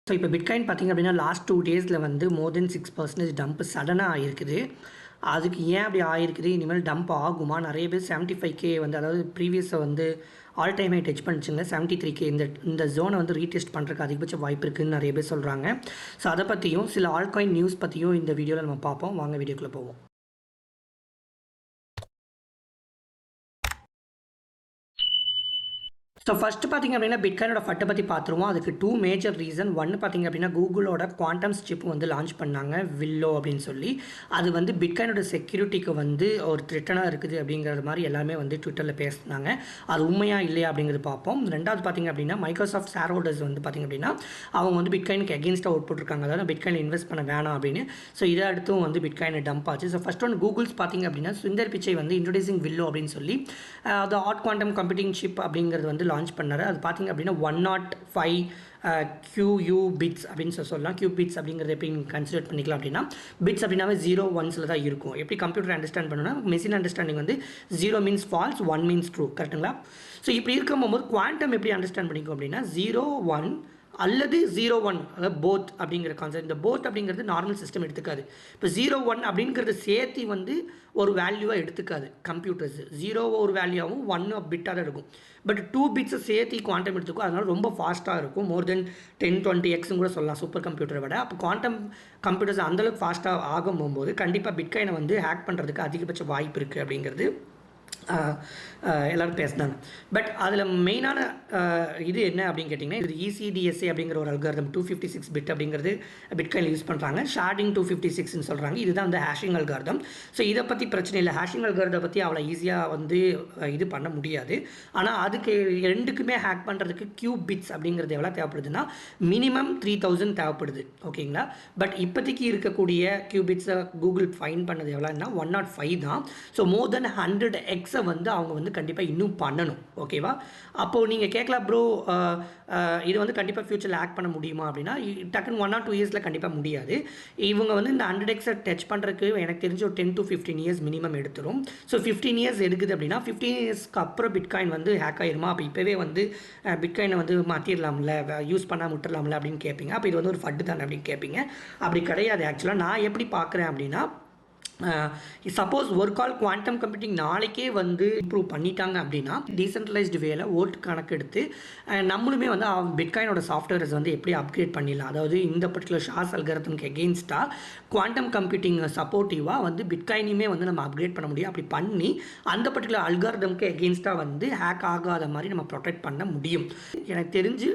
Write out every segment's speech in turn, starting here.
So இப்போ bitcoin பார்த்திங்க அப்படின்னா லாஸ்ட் 2 டேஸில் வந்து மோர் தென் 6% டம்ப் சடனாக ஆகிருக்குது. அதுக்கு ஏன் அப்படி ஆகிருக்குது, இனிமேல் டம்ப் ஆகுமா? நிறைய பேர் 75K வந்து, அதாவது ப்ரீவியஸை வந்து ஆல் டைம் ஹை டச் பண்ணிச்சுங்க. 73K இந்த ஜோனை வந்து ரீடெஸ்ட் பண்ணுறதுக்கு அதிகபட்ச வாய்ப்பு இருக்குதுன்னு நிறைய பேர் சொல்கிறாங்க. ஸோ அதை பற்றியும் சில ஆல்காயின் நியூஸ் பற்றியும் இந்த வீடியோவில் நம்ம பார்ப்போம். வாங்க வீடியோக்குள்ளே போவோம். ஸோ ஃபஸ்ட்டு பார்த்திங்க அப்படின்னா பிட்காயினோட ஃபட்டை பற்றி பார்த்துருவோம். அதுக்கு 2 மேஜர் ரீசன். ஒன்று பார்த்திங்க அப்படின்னா கூகுளோட குவாண்டம்ஸ் சிப் வந்து லான்ச் பண்ணாங்க, வில்லோ அப்படின்னு சொல்லி. அது வந்து பிட்காயினோட செக்யூரிட்டிக்கு வந்து ஒரு த்ரெட்டனாக இருக்குது அப்படிங்கிற மாதிரி எல்லாமே வந்து ட்விட்டரில் பேசினாங்க. அது உண்மையாக இல்லையா அப்படிங்கிறது பார்ப்போம். ரெண்டாவது பார்த்திங்க அப்படின்னா மைக்ரோசாஃப்ட் ஷேர் ஹோல்டர்ஸ் வந்து பார்த்திங்க அப்படின்னா அவங்க வந்து பிட்காயினுக்கு அகேன்ஸ்டாக அவுட் போட்டிருக்காங்க, அதாவது பிட்காயின் இன்வெஸ்ட் பண்ண வேணாம் அப்படின்னு. ஸோ இதை அடுத்தும் வந்து பிட்காயின் டம்ப் ஆச்சு. ஸோ ஃபஸ்ட் ஒன் கூகுள்ஸ் பார்த்திங்க அப்படின்னா சுந்தர் பிச்சை வந்து இன்ட்ரோடியூசிங் வில்லோ அப்படின்னு சொல்லி அது ஹாட் குவாண்டம் கம்ப்யூட்டிங் சிப் அப்படிங்கிறது வந்து லான்ச் பண்ணார். அது பார்த்திங்க அப்படின்னா 105 QU பிட்ஸ் அப்படின்னு சொல்லலாம். கியூ பிட்ஸ் அப்படிங்கிறது எப்படி கன்சிடர் பண்ணிக்கலாம் அப்படின்னா, பிட்ஸ் அப்படின்னாவே 0 1 தான் இருக்கும். எப்படி கம்ப்யூட்டர் அண்டர்ஸ்டாண்ட் பண்ணணும்னா மெஷின் அண்டர்ஸ்டாண்டிங் வந்து 0 மீன்ஸ் ஃபால்ஸ், 1 மீன்ஸ் ட்ரூ, கரெக்டுங்களா? ஸோ இப்படி இருக்கும்போது குவாண்டம் எப்படி அண்டர்ஸ்டாண்ட் பண்ணிக்கும் அப்படின்னா 0 1 அல்லது 0 1, அதாவது போத் அப்படிங்கிற கான்செப்ட். இந்த போத் அப்படிங்கிறது நார்மல் சிஸ்டம் எடுத்துக்காது. இப்போ 0 1 அப்படிங்கிறது சேர்த்து வந்து ஒரு வேல்யூவாக எடுத்துக்காது கம்ப்யூட்டர்ஸ். 0 ஒரு வேல்யூவாகவும் 1 பிட்டாக தான் இருக்கும். பட் 2 பிட்ஸை சேர்த்து குவாண்டம் எடுத்துக்கும். அதனால ரொம்ப ஃபாஸ்ட்டாக இருக்கும். மோர் தென் 10-20x கூட சொல்லலாம் சூப்பர் கம்ப்யூட்டரை விட. அப்போ குவாண்டம் கம்ப்யூட்டர்ஸ் அந்தளவுக்கு ஃபாஸ்ட்டாக ஆகும் போகும்போது கண்டிப்பாக பிட்காயினை வந்து ஹேக் பண்ணுறதுக்கு அதிகபட்ச வாய்ப்பு இருக்குது அப்படிங்கிறது எல்லோரும் பேசினாங்க. பட் அதில் மெயினான இது என்ன அப்படின்னு கேட்டிங்கன்னா, இது ECDSA அப்படிங்கிற ஒரு அல்காரிதம் 256 பிட் அப்படிங்கிறது பிட்காயின் யூஸ் பண்ணுறாங்க. ஷார்டிங் 256ன்னு சொல்கிறாங்க. இதுதான் வந்து ஹேஷிங் அல்காரிதம். ஸோ இதை பற்றி பிரச்சனை இல்லை. ஹேஷிங் அல்காரிதம் பற்றி அவ்வளோ ஈஸியாக வந்து இது பண்ண முடியாது. ஆனால் அதுக்கு ரெண்டுக்குமே ஹேக் பண்ணுறதுக்கு கியூப் பிட்ஸ் அப்படிங்கிறது எவ்வளோ தேவைப்படுதுன்னா மினிமம் 3000 தேவைப்படுது. ஓகேங்களா? பட் இப்போதைக்கு இருக்கக்கூடிய கியூபிட்ஸை கூகுள் ஃபைன் பண்ணது எவ்வளோன்னா 105 தான். ஸோ மோர் தென் 100x வந்து அவங்க வந்து கண்டிப்பாக இன்னும் பண்ணணும். ஓகேவா? அப்போது நீங்கள் கேட்கலாம், ப்ரோ இது வந்து கண்டிப்பாக ஃப்யூச்சரில் ஆக்ட் பண்ண முடியுமா அப்படின்னா, டக்குன்னு 1 or 2 இயர்ஸில் கண்டிப்பாக முடியாது. இவங்க வந்து இந்த 100xை டச் பண்ணுறதுக்கு எனக்கு தெரிஞ்ச ஒரு 10 to 15 இயர்ஸ் மினிமம் எடுத்துரும். ஸோ 15 இயர்ஸ் எடுக்குது அப்படின்னா 15 இயர்ஸ்க்கு அப்புறம் பிட்காயின் வந்து ஹேக் ஆயிருமா? அப்போ இப்போவே வந்து பிட்காயினை வந்து மாற்றிடலாம்ல, யூஸ் பண்ணாமல் விட்டுடலாம்ல அப்படின்னு கேட்பீங்க. அப்போ இது வந்து ஒரு ஃபட்டு தானே அப்படின்னு கேட்பீங்க. அப்படி கிடையாது. ஆக்சுவலாக நான் எப்படி பார்க்குறேன் அப்படின்னா, சப்போஸ் ஒரு கால் குவாண்டம் கம்ப்யூட்டிங் நாளைக்கே வந்து இம்ப்ரூவ் பண்ணிட்டாங்க அப்படின்னா டீசென்ட்ரலைஸ்டு வேல ஓட்டு கணக்கெடுத்து நம்மளுமே வந்து பிட்காயினோட சாஃப்ட்வேர்ஸ் வந்து எப்படி அப்கிரேட் பண்ணிடலாம். அதாவது இந்த பர்டிகுலர் ஷாஸ் அல்காரிதம்க்கு எகெயின்ஸ்டாக குவாண்டம் கம்ப்யூட்டிங் சப்போர்ட்டிவாக வந்து பிட்காயினையுமே வந்து நம்ம அப்கிரேட் பண்ண முடியும். அப்படி பண்ணி அந்த பர்டிகுலர் அல்காரிதம்க்கு எகெயின்ஸ்டாக வந்து ஹேக் ஆகாத மாதிரி நம்ம ப்ரொடெக்ட் பண்ண முடியும். எனக்கு தெரிஞ்சு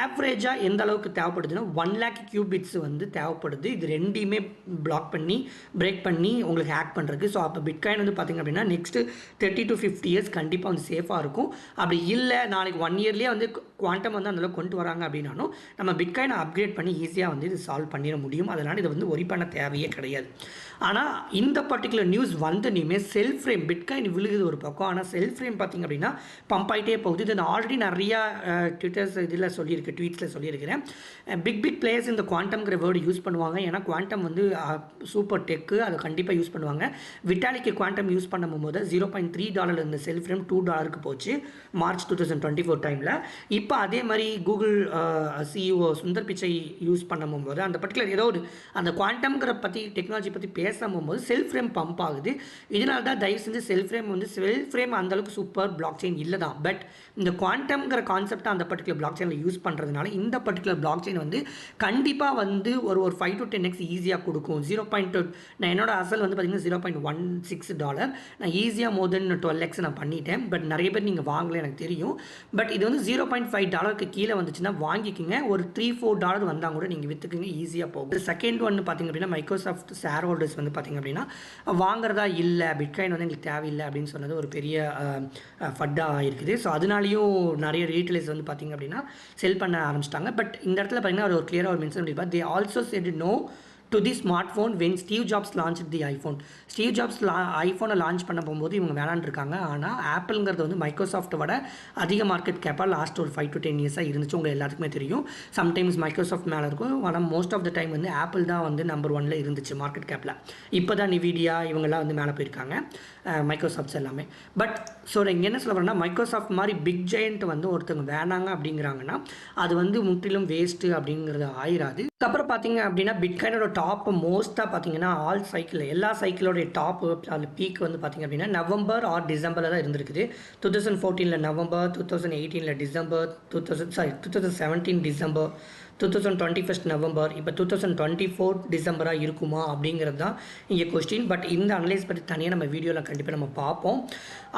ஆவரேஜாக எந்த அளவுக்கு தேவைப்படுதுன்னா 1 lakh கியூபிட்ஸ் வந்து தேவைப்படுது. இது ரெண்டையுமே பிளாக் பண்ணி பிரேக் பண்ணி உங்களுக்கு ஹேக் பண்ணுறதுக்கு. ஸோ அப்போ பிட்காயின் வந்து பார்த்திங்க அப்படின்னா நெக்ஸ்ட்டு 30 to 50 இயர்ஸ் கண்டிப்பாக வந்து சேஃபாக இருக்கும். அப்படி இல்லை நாளைக்கு 1 இயர்லேயே வந்து குவாண்டம் வந்து அந்தளவுக்கு கொண்டு வராங்க அப்படின்னாலும் நம்ம பிட்காயினை அப்கிரேட் பண்ணி ஈஸியாக வந்து இது சால்வ் பண்ணிட முடியும். அதனால் இதை வந்து ஒரி பண்ண தேவையே கிடையாது. ஆனால் இந்த பர்டிகுலர் நியூஸ் வந்தனையுமே செல்ஃப் ஃப்ரேம் பிட்காயின் விழுகுது ஒரு பக்கம். ஆனால் செல்ஃப் ஃப்ரேம் பார்த்திங்க அப்படின்னா பம்ப் ஆகிட்டே போகுது. இது ஆல்ரெடி நிறையா ட்விட்டர்ஸ் இதில் சொல்லியிருக்கு, ட்வீட்ஸில் சொல்லியிருக்கிறேன். பிக் பிளேயர்ஸ் இந்த குவாண்டம்ங்கிற வேர்டு யூஸ் பண்ணுவாங்க. ஏன்னா குவாண்டம் வந்து சூப்பர் டெக்கு, அதை கண்டிப்பாக யூஸ் பண்ணுவாங்க. விட்டாலிக்கு குவாண்டம் யூஸ் பண்ணும்போது $0.3 இருந்த செல்ஃப் ஃப்ரேம் $2 போச்சு மார்ச் 2024 டைமில். இப்போ அதே மாதிரி Google CEO Sundar Pichai use பண்ணும்போது அந்த பர்டிகுலர் ஏதோ ஒரு அந்த குவாண்டம்ங்கிற பற்றி டெக்னாலஜி பற்றி பேசும்போது செல்ஃப் ஃப்ரேம் பம்ப் ஆகுது. இதனால தான் தயவு செஞ்சு செல்ஃப் ஃப்ரேம் அந்தளவுக்கு சூப்பர் பிளாக் செயின் இல்லை தான். பட் இந்த குவாண்டம்ங்கிற கான்செப்டை அந்த பர்டிகுலர் பிளாக் செயினில் யூஸ் பண்ணுறதுனால இந்த பர்டிகுலர் பிளாக் செயின் வந்து கண்டிப்பாக வந்து ஒரு 5 to 10x ஈஸியாக கொடுக்கும். 0.2 நான் என்னோட அசல் வந்து பார்த்திங்கன்னா $0.16. நான் ஈஸியாக மோர் தென் 12x நான் பண்ணிட்டேன். பட் நிறைய பேர் நீங்கள் வாங்கலை எனக்கு தெரியும். பட் இது வந்து $0.5 கீழே வந்துச்சுன்னா வாங்கிக்கிங்க. ஒரு $3-4 வந்தால் கூட நீங்கள் விற்றுக்குங்க, ஈஸியாக போகும். செகண்ட் ஒன்று பார்த்திங்க அப்படின்னா மைக்ரோசாஃப்ட் ஷேர் ஹோல்டர்ஸ் வந்து பார்த்திங்க அப்படின்னா வாங்குறதா இல்லை, பிட்காயின் வந்து எங்களுக்கு தேவையில்லை அப்படின்னு சொன்னது ஒரு பெரிய ஃபட்டாக இருக்குது. ஸோ அதனாலேயும் நிறைய ரீட்டைலர்ஸ் வந்து பார்த்திங்க அப்படின்னா செல் பண்ண ஆரம்பிச்சிட்டாங்க. பட் இந்த இடத்துல பார்த்தீங்கன்னா ஒரு கிளியராக ஒரு மென்ஷன் பண்ணியிருப்பார். They also said no to the smart phone when Steve Jobs launch the iPhone. Steve Jobs ஐஃபோனை லான்ச் பண்ண போகும்போது இவங்க வேணான்னு இருக்காங்க. ஆனால் ஆப்பிள்ங்கிறது வந்து மைக்ரோசாஃப்ட்டை விட அதிக மார்க்கெட் கேப்பாக லாஸ்ட் ஒரு 5 to 10 இயர்ஸாக இருந்துச்சு. உங்கள் எல்லாத்துக்குமே தெரியும். சம்டைம்ஸ் மைக்ரோசாஃப்ட் மேலே இருக்கும், ஆனால் மோஸ்ட் ஆஃப் த டைம் வந்து ஆப்பிள் தான் வந்து நம்பர் 1 இருந்துச்சு மார்க்கெட் கேப்பில். இப்போ தான் நிவிடியா இவங்கெல்லாம் வந்து மேலே போயிருக்காங்க, மைக்ரோசாஃப்ட்ஸ் எல்லாமே. பட் ஸோ இங்கே என்ன சொல்ல வரேன்னா, மைக்ரோசாஃப்ட் மாதிரி பிக் ஜெயண்ட் வந்து ஒருத்தவங்க வேணாங்க அப்படிங்கிறாங்கன்னா அது வந்து முற்றிலும் வேஸ்ட்டு அப்படிங்கிறது ஆயிராது. அதுக்கப்புறம் பார்த்தீங்க அப்படின்னா பிட்காயினோட டாப் மோஸ்ட்டாக பார்த்தீங்கன்னா ஆல் சைக்கிள், எல்லா சைக்கிளோடைய டாப்பு அதில் பீக் வந்து பார்த்தீங்க அப்படின்னா நவம்பர் ஆர் டிசம்பரில் தான் இருந்திருக்குது. 2014 நவம்பர், 2018 டிசம்பர், 2017 டிசம்பர், 2021 நவம்பர், இப்போ 2024 டிசம்பராக இருக்குமா அப்படிங்கிறது தான் இங்கே கொஸ்டின். பட் இந்த அனலைஸ் பற்றி தனியாக நம்ம வீடியோவில் கண்டிப்பாக நம்ம பார்ப்போம்.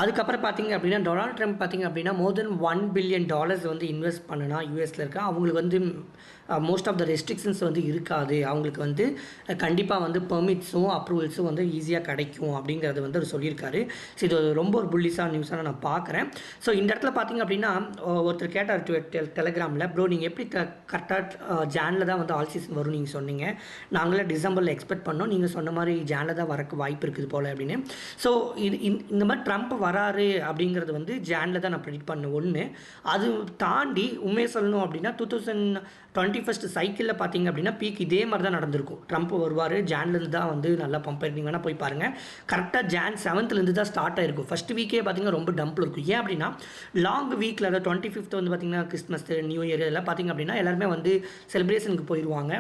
அதுக்கப்புறம் பார்த்தீங்க அப்படின்னா டொனால்ட் ட்ரம்ப் பார்த்தீங்க அப்படின்னா மோர் தென் $1 பில்லியன் வந்து இன்வெஸ்ட் பண்ணுனா யூஎஸில் இருக்க அவங்களுக்கு வந்து மோஸ்ட் ஆஃப் த ரெஸ்ட்ரிக்ஷன்ஸ் வந்து இருக்காது. அவங்களுக்கு வந்து கண்டிப்பாக வந்து பெர்மிட்ஸும் அப்ரூவல்ஸும் வந்து ஈஸியாக கிடைக்கும் அப்படிங்கிறது வந்து அவர் சொல்லியிருக்காரு. ஸோ இது ரொம்ப ஒரு புல்லிஸான நியூஸாக நான் பார்க்குறேன். ஸோ இந்த இடத்துல பார்த்தீங்க அப்படின்னா ஒருத்தர் கேட்டார் டெலிகிராமில், ப்ரோ நீங்கள் எப்படி கரெக்டாக ஜானில் தான் வந்து ஆல் சீசன் வரும் நீங்கள் சொன்னீங்க, நாங்களே டிசம்பரில் எக்ஸ்பெக்ட் பண்ணோம், நீங்கள் சொன்ன மாதிரி ஜானில் தான் வரக்கு வாய்ப்பு இருக்குது போல் அப்படின்னு. ஸோ இது இந்த மாதிரி ட்ரம்ப் வராரு அப்படிங்கிறது வந்து ஜானில் தான் நான் ப்ரெடிக்ட் பண்ண ஒன்று. அது தாண்டி உண்மையை சொல்லணும் அப்படின்னா 2021 சைக்கிளில் பார்த்தீங்க அப்படின்னா பீக் இதே மாதிரி தான் நடந்திருக்கும். ட்ரம்ப் வருவார், ஜான்லேருந்து தான் வந்து நல்லா பம்ப் ஆயிருந்தீங்க வேணால் போய் பாருங்கள். கரெக்டாக ஜான் 7th தான் ஸ்டார்ட் ஆகிருக்கும். ஃபஸ்ட் வீக்கே பார்த்தீங்கன்னா ரொம்ப டம்பில் இருக்கும். ஏன் அப்படின்னா லாங் வீக்கில் அதாவது 25th வந்து பார்த்திங்கன்னா கிறிஸ்மஸ், நியூ இயர் எல்லாம் பார்த்திங்க அப்படின்னா எல்லாருமே வந்து செலிப்ரேஷனுக்கு போயிடுவாங்க,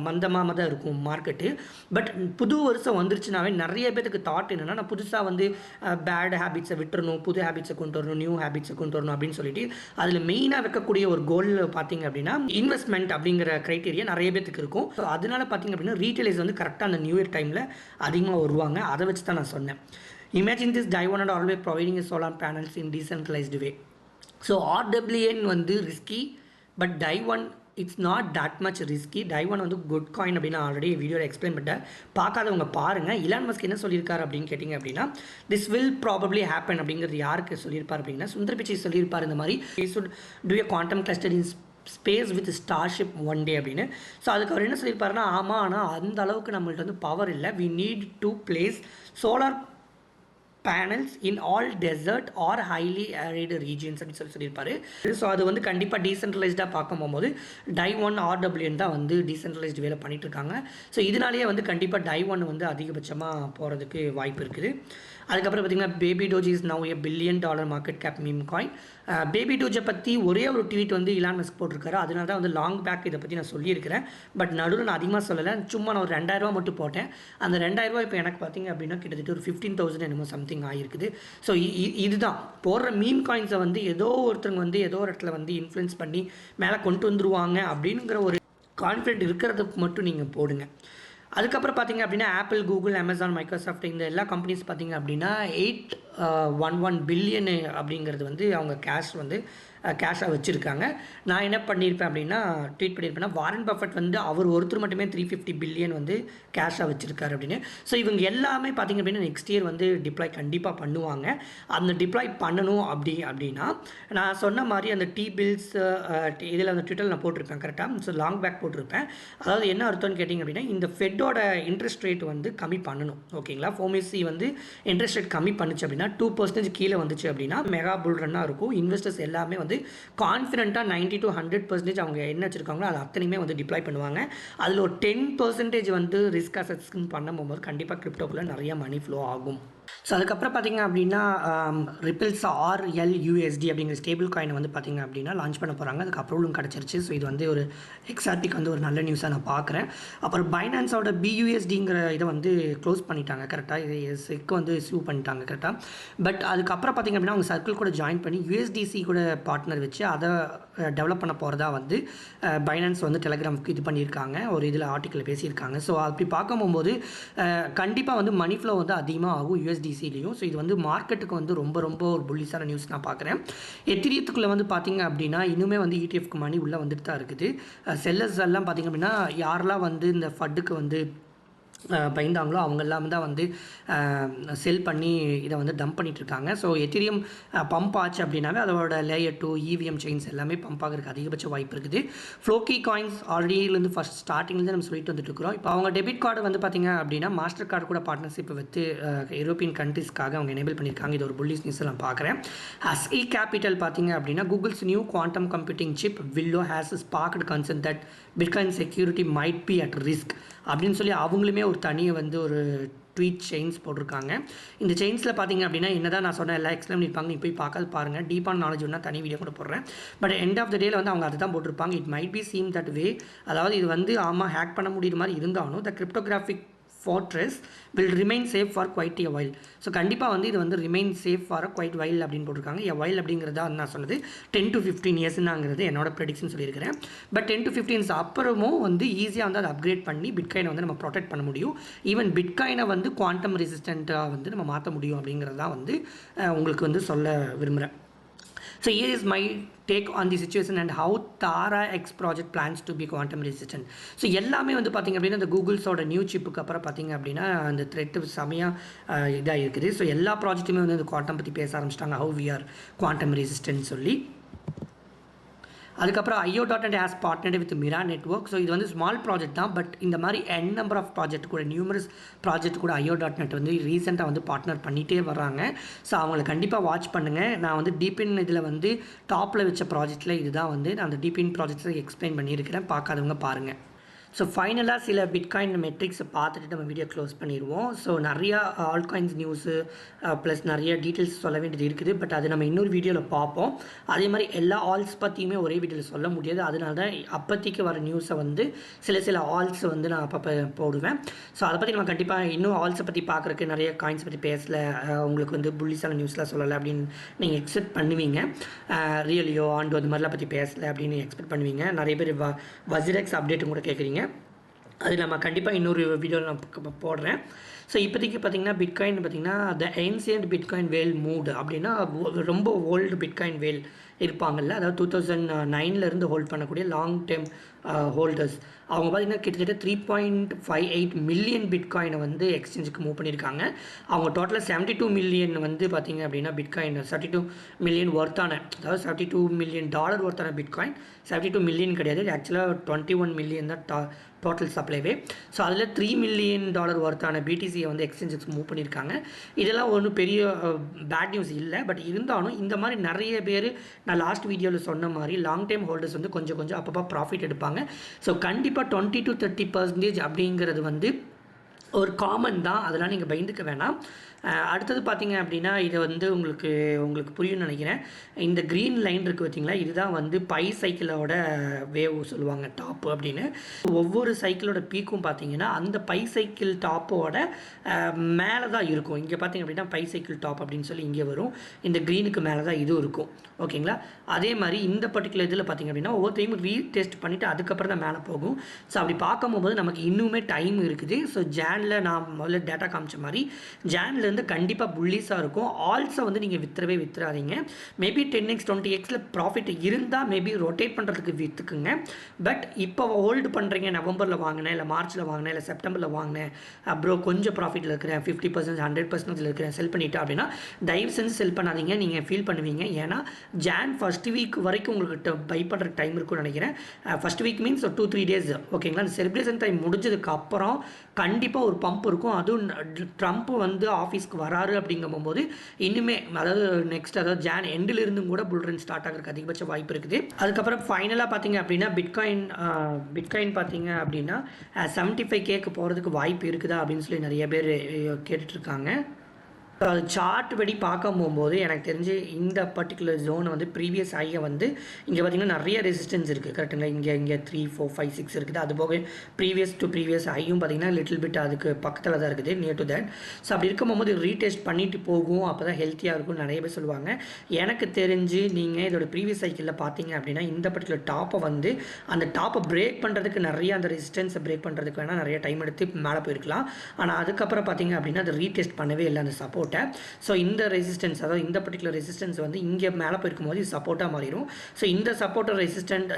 மந்தமாக தான் இருக்கும் மார்க்கெட்டு. பட் புது வருஷம் வந்துருச்சுனாவே நிறைய பேருக்கு தாட் என்னென்னா, நான் புதுசாக வந்து பேட் ஹேபிட்ஸை விட்டுறணும், புது ஹேபிட்ஸை கொண்டு வரணும், நியூ ஹேபிட்ஸை கொண்டு வரணும் அப்படின்னு சொல்லிட்டு அதில் மெயினாக வைக்கக்கூடிய ஒரு கோல் பார்த்திங்க அப்படின்னா இன்வெஸ்ட்மெண்ட் அப்படிங்கிற க்ரைட்டீரியா நிறைய பேருக்கு இருக்கும். ஸோ அதனால பார்த்திங்க அப்படின்னா ரீட்டைலர்ஸ் வந்து கரெக்டாக அந்த நியூ இயர் டைமில் அதிகமாக வருவாங்க. அதை வச்சு தான் நான் சொன்னேன். Imagine this Daiwan and always providing a solar panels in decentralized way. So RWN வந்து risky, but Daiwan it's not that much risky. Daiwan வந்து குட் காயின் அப்படின்னு ஆல்ரெடி வீடியோவில் எக்ஸ்பிளைன் பண்ணிட்டேன், பார்க்காதவங்க பாருங்கள். இலான் மஸ்க் என்ன சொல்லியிருக்காரு அப்படின்னு கேட்டிங்க அப்படின்னா, திஸ் வில் ப்ராபப்ளி ஹேப்பன் அப்படிங்கிறது யாருக்கு சொல்லியிருப்பார் அப்படின்னா சுந்தர் பிச்சை சொல்லியிருப்பார். இந்த மாதிரி we should do a quantum cluster in space with Starship one day அப்படின்னு. ஸோ அதுக்கு அவர் என்ன சொல்லியிருப்பாருன்னா, ஆமாம் ஆனால் அந்த அளவுக்கு நம்மள்ட்ட வந்து பவர் இல்லை, we need to place solar panels in all desert or highly arid regions அப்படின்னு சொல்லியிருப்பாரு. ஸோ அது வந்து கண்டிப்பாக டீசென்ட்ரலைஸ்டாக பார்க்கும் போகும்போது Daiwan RWN தான் வந்து டீசென்ட்ரலைஸ்டு வேலை பண்ணிகிட்டு இருக்காங்க. ஸோ இதனாலேயே வந்து கண்டிப்பாக Daiwan வந்து அதிகபட்சமாக போகிறதுக்கு வாய்ப்பு இருக்குது. அதுக்கப்புறம் பார்த்திங்கன்னா baby doge is now $1 billion market cap meme coin. Baby டோஜை பற்றி ஒரே ஒரு ட்வீட் வந்து இலான் மஸ்க் போட்டிருக்காரு. அதனால தான் வந்து லாங் பேக் இதை பற்றி நான் சொல்லியிருக்கிறேன். பட் நடுவில் நான் அதிகமாக சொல்லலை, சும்மா நான் ஒரு $2,000 மட்டும் போட்டேன். அந்த $2,000 இப்போ எனக்கு பார்த்திங்க அப்படின்னா கிட்டத்தட்ட ஒரு 15,000 என்னமோ சம்திங் ஆகிருக்குது. ஸோ இதுதான் போடுற மீம் காயின்ஸை வந்து ஏதோ ஒருத்தருங்க வந்து ஏதோ ஒரு இடத்துல வந்து இன்ஃப்ளூயன்ஸ் பண்ணி மேலே கொண்டு வந்துருவாங்க அப்படிங்கிற ஒரு கான்ஃபிடென்ட் இருக்கிறதுக்கு மட்டும் நீங்கள் போடுங்க. அதுக்கப்புறம் பார்த்திங்க அப்படின்னா ஆப்பிள், கூகுள், அமேசான், மைக்ரோசாஃப்ட் இந்த எல்லா கம்பெனிஸ் பார்த்திங்க அப்படின்னா 811 பில்லியன் அப்படிங்கிறது வந்து அவங்க கேஷாக வச்சுருக்காங்க. நான் என்ன பண்ணியிருப்பேன் அப்படின்னா ட்வீட் பண்ணியிருப்பேன்னா, வாரன் பஃபட் வந்து அவர் ஒருத்தர் மட்டுமே 350 பில்லியன் வந்து கேஷாக வச்சுருக்காரு அப்படின்னு. ஸோ இவங்க எல்லாமே பார்த்திங்க அப்படின்னா நெக்ஸ்ட் இயர் வந்து டிப்ளாய் கண்டிப்பாக பண்ணுவாங்க. அந்த டிப்ளாய் பண்ணணும் அப்படின்னா நான் சொன்ன மாதிரி அந்த T-bills இதில் அந்த ட்விட்டரில் நான் போட்டிருப்பேன் கரெக்டாக. ஸோ லாங் பேக் போட்டிருப்பேன். அதாவது என்ன அர்த்தம்னு கேட்டிங்க அப்படின்னா, இந்த ஃபெட்டோட இன்ட்ரெஸ்ட் ரேட் வந்து கம்மி பண்ணணும், ஓகேங்களா. FOMC வந்து இன்ட்ரெஸ்ட் ரேட் கம்மி பண்ணுச்சு அப்படின்னா 2% கீழே வந்துச்சு அப்படின்னா மெகா புல் ரன்னாக இருக்கும். இன்வெஸ்டர்ஸ் எல்லாமே வந்து கான்ஃபிடென்ட்டாக 90 to 100% அவங்க என்ன வச்சுருக்காங்களோ அது அத்தனையுமே வந்து டிப்ளாய் பண்ணுவாங்க. அதில் ஒரு 10% வந்து ரிஸ்க் அசஸ்ன்னு பண்ணும்போது கண்டிப்பாக கிரிப்டோக்குள்ளே நிறைய மணி ஃப்ளோ ஆகும். ஸோ அதுக்கப்புறம் பார்த்திங்க அப்படின்னா ரிப்பிள்ஸ் RLUSD அப்படிங்கிற ஸ்டேபிள் காயின் வந்து பார்த்திங்க அப்படின்னா லான்ச் பண்ண போகிறாங்க. அதுக்கு அப்ரூவலும் கிடச்சிருச்சு. ஸோ இது வந்து ஒரு XRPக்கு வந்து ஒரு நல்ல நியூஸாக நான் பார்க்குறேன். அப்புறம் பைனான்ஸோட BUSDங்கிற இதை வந்து க்ளோஸ் பண்ணிட்டாங்க கரெக்டாக, இது SEC வந்து இஷ்யூ பண்ணிட்டாங்க கரெக்டாக. பட் அதுக்கப்புறம் பார்த்திங்க அப்படின்னா அவங்க சர்க்கிள் கூட ஜாயின் பண்ணி USDC கூட பார்ட்னர் வச்சு அதை டெவலப் பண்ண போகிறதா வந்து பைனான்ஸ் வந்து டெலிகிராமுக்கு இது பண்ணியிருக்காங்க, ஒரு இதில் ஆர்டிக்கிள் பேசியிருக்காங்க. ஸோ அப்படி பார்க்க போகும்போது கண்டிப்பாக வந்து மணி ஃப்ளோ வந்து அதிகமாக ஆகும் USDCலையும். ஸோ இது வந்து மார்க்கெட்டுக்கு வந்து ரொம்ப ஒரு புல்லிஸான நியூஸ் நான் பார்க்குறேன். எத்திரியத்துக்குள்ளே வந்து பார்த்திங்க அப்படின்னா இன்னுமே வந்து ETFக்கு மணி உள்ளே வந்துட்டு தான் இருக்குது. செல்லர்ஸ் எல்லாம் பார்த்திங்க அப்படின்னா யாரெல்லாம் வந்து இந்த ஃபட்டுக்கு வந்து பயந்தாங்களோ அவங்கெல்லாம் தான் வந்து செல் பண்ணி இதை வந்து டம்ப் பண்ணிகிட்ருக்காங்க. ஸோ எத்திரியம் பம்ப் ஆச்சு அப்படின்னாவே அதோட லேயர் 2 இவிஎம் செயின்ஸ் எல்லாமே பம்ப் ஆகிறதுக்கு அதிகபட்ச வாய்ப்பு இருக்குது. ஃப்ளோக்கி காயின்ஸ் ஆல்ரெடிலேருந்து ஃபஸ்ட் ஸ்டார்டிங்லேருந்து நம்ம சொல்லிட்டு வந்துட்டுருக்கிறோம். இப்போ அவங்க டெபிட் கார்டு வந்து பார்த்திங்க அப்படின்னா மாஸ்டர் கார்டு கூட பார்ட்னர்ஷிப் வித்து யூரோப்பியன் கண்ட்ரிஸ்க்காக அவங்க எனேபிள் பண்ணியிருக்காங்க. இது ஒரு புல்லிஷ் நியூஸ் நான் பார்க்குறேன். அஸ்இ கேபிட்டல் பார்த்திங்க அப்படின்னா Google's new quantum computing chip Willow has sparked concern that bitcoin security might be at risk அப்படின்னு சொல்லி அவங்களுமே ஒரு தனியை வந்து ஒரு ட்வீட் செயின்ஸ் போட்டிருக்காங்க. இந்த செயின்ஸில் பார்த்தீங்க அப்படின்னா என்ன தான் நான் சொன்ன எல்லாம் எக்ஸ்பிளைன் பண்ணியிருப்பாங்க. நீ போய் பார்க்காது பாருங்கள். டீப்பான நாலேஜ் ஒன்றா தனி வீடியோ கூட போடுறேன். பட் எண்ட் ஆஃப் த டேல வந்து அவங்க அதை தான் போட்டிருப்பாங்க. It might be seem that way. அதாவது இது வந்து ஆமாம் ஹேக் பண்ண முடியுற மாதிரி இருந்தாலும் the cryptographic fortress will remain safe for quite a while. So கண்டிப்பாக வந்து இது வந்து remain safe for quite while அப்படின்னு போட்டிருக்காங்க. a while அப்படிங்கிறதா நான் சொன்னது 10 to 15 இயர்ஸ்னாங்கிறது என்னோட ப்ரெடிக்ஷன் சொல்லியிருக்கிறேன். பட் 10 to 15 இயர்ஸ் அப்புறமும் வந்து ஈஸியாக வந்து அதை அப்கிரேட் பண்ணி பிட்காயினை வந்து நம்ம ப்ரொடெக்ட் பண்ண முடியும். ஈவன் பிட்காயினை வந்து குவாண்டம் ரெசிஸ்டண்ட்டாக வந்து நம்ம மாற்ற முடியும் அப்படிங்கிறதான் வந்து உங்களுக்கு வந்து சொல்ல விரும்புகிறேன். So here is my take on the situation and how Tara X project plans to be quantum resistant. So எல்லாமே வந்து பார்த்திங்க அப்படின்னா இந்த கூகுள்ஸோட நியூ சிப்புக்கு அப்புறம் பார்த்திங்க அப்படின்னா அந்த த்ரெட்டு செமையாக இதாக இருக்குது. ஸோ எல்லா ப்ராஜெக்ட்டுமே வந்து இந்த குவாண்டம் பற்றி பேச ஆரம்பிச்சிட்டாங்க. How we are quantum resistant சொல்லி. அதுக்கப்புறம் IO.net has partnered with Mira network. So இது வந்து ஸ்மால் ப்ராஜெக்ட் தான். பட் இந்த மாதிரி என் நம்பர் ஆஃப் ப்ராஜெக்ட் கூட நியூமரஸ் ப்ராஜெக்ட் கூட IO.net வந்து ரீசெண்டாக வந்து பார்ட்னர் பண்ணிகிட்டே வர்றாங்க. ஸோ அவங்களை கண்டிப்பாக வாட்ச் பண்ணுங்கள். நான் வந்து டீப்பின் இதில் வந்து டாப்பில் வச்ச ப்ராஜெக்ட்டில் இதுதான் வந்து நான் அந்த டீப்பின் ப்ராஜெக்ட்ஸை எக்ஸ்பிளைன் பண்ணியிருக்கிறேன். பார்க்காதவங்க பாருங்கள். ஸோ ஃபைனலாக சில பிட்காயின் மெட்ரிக்ஸை பார்த்துட்டு நம்ம வீடியோ க்ளோஸ் பண்ணிடுவோம். ஸோ நிறையா ஆல்காயின்ஸ் நியூஸு ப்ளஸ் நிறைய டீட்டெயில்ஸ் சொல்ல வேண்டியது இருக்குது. பட் அது நம்ம இன்னொரு வீடியோவில் பார்ப்போம். அதே மாதிரி எல்லா ஆல்ஸ் பற்றியுமே ஒரே வீடியோவில் சொல்ல முடியாது. அதனால தான் அப்போதைக்கு வர நியூஸை வந்து சில ஆல்ஸ் வந்து நான் அப்பப்போ போடுவேன். ஸோ அதை பற்றி நம்ம கண்டிப்பாக இன்னும் ஆல்ஸை பற்றி பார்க்குறக்கு நிறைய காயின்ஸ் பற்றி பேசலை, உங்களுக்கு வந்து புல்லிஸான நியூஸ்லாம் சொல்லலை அப்படின்னு நீங்கள் எக்ஸ்பெக்ட் பண்ணுவீங்க. ரியலியோ ஆண்டோ அது மாதிரிலாம் பற்றி பேசலை அப்படின்னு எக்ஸ்பெக்ட் பண்ணுவீங்க. நிறைய பேர் வசிரெக்ஸ் அப்டேட்டும் கூட கேட்குறீங்க. அது நம்ம கண்டிப்பாக இன்னொரு வீடியோவில் நான் போடுறேன். ஸோ இப்போதைக்கு பார்த்திங்கன்னா பிட்காயின் பார்த்திங்கன்னா த ஏன்சியன்ட் பிட்காயின் வேல் மூடு அப்படின்னா ரொம்ப ஓல்டு பிட்காயின் வேல் இருப்பாங்கள்ல, அதாவது 2009 ஹோல்ட் பண்ணக்கூடிய லாங் டேர்ம் ஹோல்டர்ஸ் அவங்க பார்த்திங்கன்னா கிட்டத்தட்ட 3.58 மில்லியன் பிட்காயினை வந்து எக்ஸ்சேஞ்சுக்கு மூவ் பண்ணியிருக்காங்க. அவங்க டோட்டலாக 72 மில்லியன் வந்து பார்த்திங்க அப்படின்னா பிட்காயின் 32 மில்லியன் ஒர்த்தான, அதாவது $72 மில்லியன் ஒர்த்தான பிட்காயின். 72 மில்லியன் கிடையாது, ஆக்சுவலாக 21 மில்லியன் தான் டோட்டல் சப்ளைவே. ஸோ அதில் $3 மில்லியன் ஒர்த்தான பிடிசியை வந்து எக்ஸ்சேஞ்சுக்கு மூவ் பண்ணியிருக்காங்க. இதெல்லாம் ஒன்றும் பெரிய பேட் நியூஸ் இல்லை. பட் இருந்தாலும் இந்த மாதிரி நிறைய பேர் நான் லாஸ்ட் வீடியோவில் சொன்ன மாதிரி லாங் டைம் ஹோல்டர்ஸ் வந்து கொஞ்சம் அப்பப்போ ப்ராஃபிட் எடுப்பாங்க. ஸோ கண்டிப்பாக 20 to 30% அப்படிங்கிறது வந்து ஒரு காமன் தான். அதெல்லாம் நீங்கள் பயந்துக்க வேணாம். அடுத்தது பார்த்திங்க அப்படின்னா இதை வந்து உங்களுக்கு புரியும்னு நினைக்கிறேன். இந்த க்ரீன் லைன் இருக்குது பார்த்திங்களா, இதுதான் வந்து பை சைக்கிளோட வேவ் சொல்லுவாங்க டாப்பு அப்படின்னு. ஒவ்வொரு சைக்கிளோட பீக்கும் பார்த்திங்கன்னா அந்த பை சைக்கிள் டாப்போட மேலே தான் இருக்கும். இங்கே பார்த்திங்க அப்படின்னா பை சைக்கிள் டாப் அப்படின்னு சொல்லி இங்கே வரும். இந்த க்ரீனுக்கு மேலே தான் இதுவும் இருக்கும். ஓகேங்களா. அதே மாதிரி இந்த பர்டிகுலர் இதில் பார்த்திங்க அப்படின்னா ஒவ்வொருத்தையும் ரீடெஸ்ட் பண்ணிவிட்டு அதுக்கப்புறம் தான் மேலே போகும். ஸோ அப்படி பார்க்கும்போது நமக்கு இன்னுமே டைம் இருக்குது. ஸோ ஜானில் நான் முதல்ல டேட்டா காமிச்ச மாதிரி ஜானில் வந்து கண்டிப்பாக புல்லிஸாக இருக்கும். ஆல்ஸை வந்து நீங்கள் வித்துறாதீங்க. மேபி 10x 20xல ப்ராஃபிட் இருந்தால் மேபி ரொட்டேட் பண்ணுறதுக்கு விற்றுக்குங்க. பட் இப்போ ஹோல்டு பண்ணுறீங்க, நவம்பரில் வாங்கினேன் இல்லை மார்ச்சில் வாங்கினேன் இல்லை செப்டம்பரில் வாங்கினேன், அப்புறம் கொஞ்சம் ப்ராஃபிட்டில் இருக்கிறேன், 50% 100% இருக்கிறேன், செல் பண்ணிவிட்டு அப்படின்னா தயவு செஞ்சு செல் பண்ணாதீங்க. நீங்கள் ஃபீல் பண்ணுவீங்க. ஏன்னா ஜான் ஃபஸ்ட் வீக் வரைக்கும் உங்களுக்கு பை பண்ணுற டைம் இருக்கும்னு நினைக்கிறேன். First week means 2-3 days. ஓகேங்களா. அந்த செலிப்ரேஷன் டைம் முடிஞ்சதுக்கு அப்புறம் கண்டிப்பாக ஒரு பம்ப் இருக்கும். அதுவும் ட்ரம்ப் வந்து ஆஃபீஸ்க்கு வராரு அப்படிங்கும்போது இன்னுமே அதாவது நெக்ஸ்ட் அதாவது ஜான் எண்டிலிருந்தும் கூட புல் ரன் ஸ்டார்ட் ஆகிறதுக்கு அதிகபட்ச வாய்ப்பு இருக்குது. அதுக்கப்புறம் ஃபைனலாக பார்த்தீங்க அப்படின்னா பிட்காயின் பார்த்தீங்க அப்படின்னா 75Kக்கு போகிறதுக்கு வாய்ப்பு இருக்குதா அப்படின்னு சொல்லி நிறைய பேர் கேட்டுட்ருக்காங்க. அது சார்ட் படி பார்க்க போகும்போது எனக்கு தெரிஞ்சு இந்த பர்டிகுலர் ஜோனை வந்து ப்ரீவியஸ் ஐயை வந்து இங்கே பார்த்திங்கன்னா நிறைய ரெசிஸ்டன்ஸ் இருக்குது. கரெக்டுங்களா. இங்கே 3, 4, 5, 6 இருக்குது. அது போக ப்ரீவியஸ் ஐயும் பார்த்திங்கன்னா லிட்டில் பிட் அதுக்கு பக்கத்தில் தான் இருக்குது, நியர் டு தட். ஸோ அப்படி இருக்கும்போது ரீடெஸ்ட் பண்ணிட்டு போகும், அப்போ தான் ஹெல்த்தியாக இருக்கும்னு நிறைய பேர் சொல்லுவாங்க. எனக்கு தெரிஞ்சு நீங்கள் இதோட ப்ரீவியஸ் சைக்கிளில் பார்த்தீங்க அப்படின்னா இந்த பர்டிகுலர் டாப்பை வந்து அந்த டாப்பை பிரேக் பண்ணுறதுக்கு நிறைய அந்த ரெசிஸ்டன்ஸை பிரேக் பண்ணுறதுக்கு வேணால் நிறைய டைம் எடுத்து மேலே போயிருக்கலாம். ஆனால் அதுக்கப்புறம் பார்த்திங்க அப்படின்னா அதை ரீடெஸ்ட் பண்ணவே இல்லை அந்த சப்போர்ட். சப்போர்ட்டை. ஸோ இந்த ரெசிஸ்டன்ஸ், அதாவது இந்த பர்டிகுலர் ரெசிஸ்டன்ஸ் வந்து இங்கே மேலே போயிருக்கும்போது இது சப்போர்ட்டாக மாறிடும். ஸோ இந்த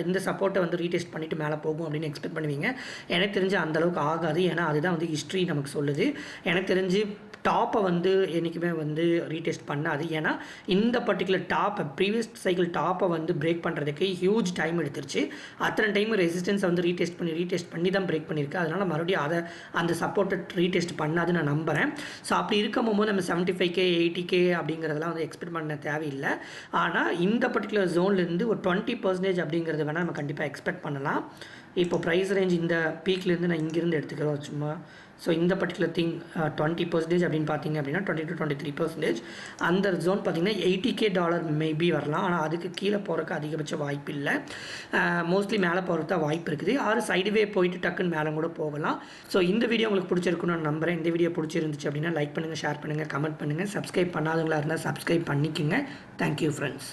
இந்த சப்போர்ட்டை வந்து ரீடெஸ்ட் பண்ணிவிட்டு மேலே போகும் அப்படின்னு எக்ஸ்பெக்ட் பண்ணுவீங்க. எனக்கு தெரிஞ்சு அந்தளவுக்கு ஆகாது. ஏன்னா அதுதான் வந்து ஹிஸ்ட்ரி நமக்கு சொல்லுது. எனக்கு தெரிஞ்சு டாப்பை வந்து என்றைக்குமே வந்து ரீடெஸ்ட் பண்ணாது. ஏன்னா இந்த பர்டிகுலர் ப்ரீவியஸ் சைக்கிள் டாப்பை வந்து பிரேக் பண்ணுறதுக்கு ஹியூஜ் டைம் எடுத்துருச்சு. அத்தனை டைம் ரெசிஸ்டன்ஸை வந்து ரீடெஸ்ட் பண்ணி தான் பிரேக் பண்ணியிருக்கு. அதனால் மறுபடியும் அந்த சப்போர்ட்டை ரீடெஸ்ட் பண்ணாது நான் நம்புகிறேன். ஸோ அப்படி இருக்கும்போது நம்ம 75K 80K அப்படிங்கிறதெல்லாம் வந்து எக்ஸ்பெக்ட் பண்ண தேவையில்லை. ஆனால் இந்த பர்டிகுலர் ஜோன்லேருந்து ஒரு 20% அப்படிங்கிறது வேணால் நம்ம கண்டிப்பாக எக்ஸ்பெக்ட் பண்ணலாம். இப்போ ப்ரைஸ் ரேஞ்ச் இந்த பீக்லேருந்து நான் இங்கேருந்து எடுத்துக்கிறோம் சும்மா. ஸோ இந்த பர்டிகுலர் 20% அப்படின்னு பார்த்தீங்க அப்படின்னா 20 to 23%. அந்த ஜோன் பார்த்தீங்கன்னா $80K மேபி வரலாம். ஆனால் அதுக்கு கீழே போகிறதுக்கு அதிகபட்ச வாய்ப்பு இல்லை. மோஸ்ட்லி மேலே போகிறதுக்கு தான் வாய்ப்பு இருக்குது. சைடுவே போயிட்டு டக்குன்னு மேலே கூட போகலாம். ஸோ இந்த வீடியோ உங்களுக்கு பிடிச்சிருக்குன்னு நான் நம்புகிறேன். இந்த வீடியோ பிடிச்சிருந்துச்சு அப்படின்னா லைக் பண்ணுங்கள், ஷேர் பண்ணுங்கள், கமெண்ட் பண்ணுங்கள். சப்ஸ்கிரைப் பண்ணாதவங்களா இருந்தால் சப்ஸ்கிரைப் பண்ணிக்கோங்க. Thank you friends.